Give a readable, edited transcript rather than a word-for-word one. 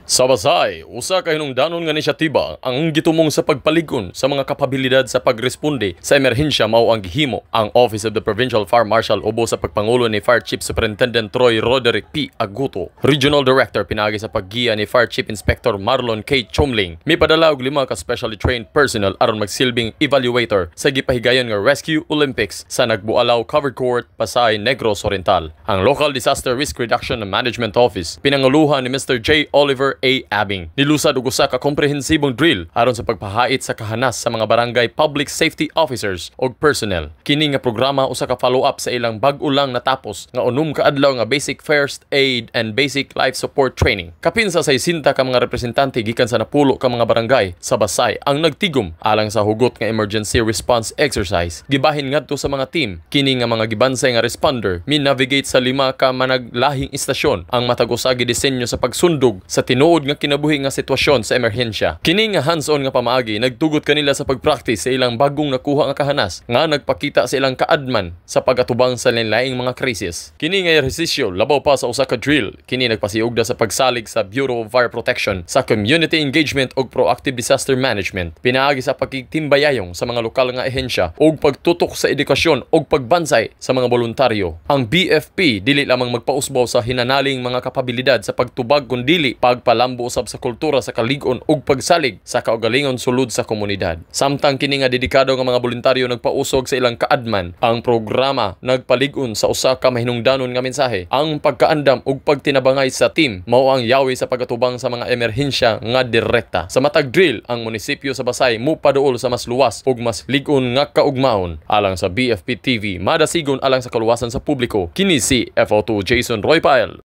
Sa Basay, usa ka hinungdanon nga inisyatiba ang gitumong sa pagpaligon sa mga kapabilidad sa pagresponde sa emerhensya mao ang gihimo ang Office of the Provincial Fire Marshal ubo sa pagpangulo ni Fire Chief Superintendent Troy Roderick P. Aguto. Regional Director pinaagi sa paggiya ni Fire Chief Inspector Marlon K. Chomling. May padala og 5 ka specially trained personnel aron magsilbing evaluator sa gipahigayon nga Rescue Olympics sa Nagbualaw Covered Court, Pasay, Negros Oriental. Ang Local Disaster Risk Reduction and Management Office pinanguluhan ni Mr. J. Oliver A. Abing. Nilusad og usa ka komprehensibong drill aron sa pagpahait sa kahanas sa mga barangay public safety officers og personnel. Kini nga programa usa ka follow-up sa ilang bag-o lang natapos nga unom ka adlaw nga basic first aid and basic life support training. Kapinsa sa 60 ka mga representante gikan sa napulo ka mga barangay sa Basay ang nagtigom alang sa hugot nga emergency response exercise. Gibahin ngadto sa mga team kini nga mga gibansay nga responder mi-navigate sa 5 ka managlahing istasyon ang matag usa gidisenyo sa pagsundog sa tinuod nga kinabuhi nga sitwasyon sa emerhensya. Kini nga hands-on nga pamaagi nagtugot kanila sa pagpractice sa ilang bagong nakuha nga kahanas nga nagpakita sa ilang kaadman sa pagatubang sa lain-laing mga krisis. Kini nga ehersisyo labaw pa sa usa ka drill kini nagpasiugda sa pagsalig sa Bureau of Fire Protection sa community engagement ug proactive disaster management. Pinaagi sa pagtitimbayayong sa mga lokal nga ehensya ug pagtutok sa edukasyon ug pagbansay sa mga voluntaryo. Ang BFP dili lamang magpausbaw sa hinanaling mga kapabilidad sa pagtubag kundi pagpalambo usab sa kultura sa kalig-on ug pagsalig sa kaugalingon sulod sa komunidad. Samtang kini nga dedikado nga mga voluntaryo nagpausog sa ilang kaadman, ang programa nagpalig-on sa usa ka mahinungdanon nga mensahe. Ang pagkaandam ug pagtinabangay sa team mao ang yawi sa pagatubang sa mga emerhensya nga direkta. Sa matag drill, ang munisipyo sa Basay mupaduol sa mas luwas ug mas lig-on nga kaugmaon. Alang sa BFP TV, madasigon alang sa kaluwasan sa publiko. Kini si FO2 Jason Roy Pyle.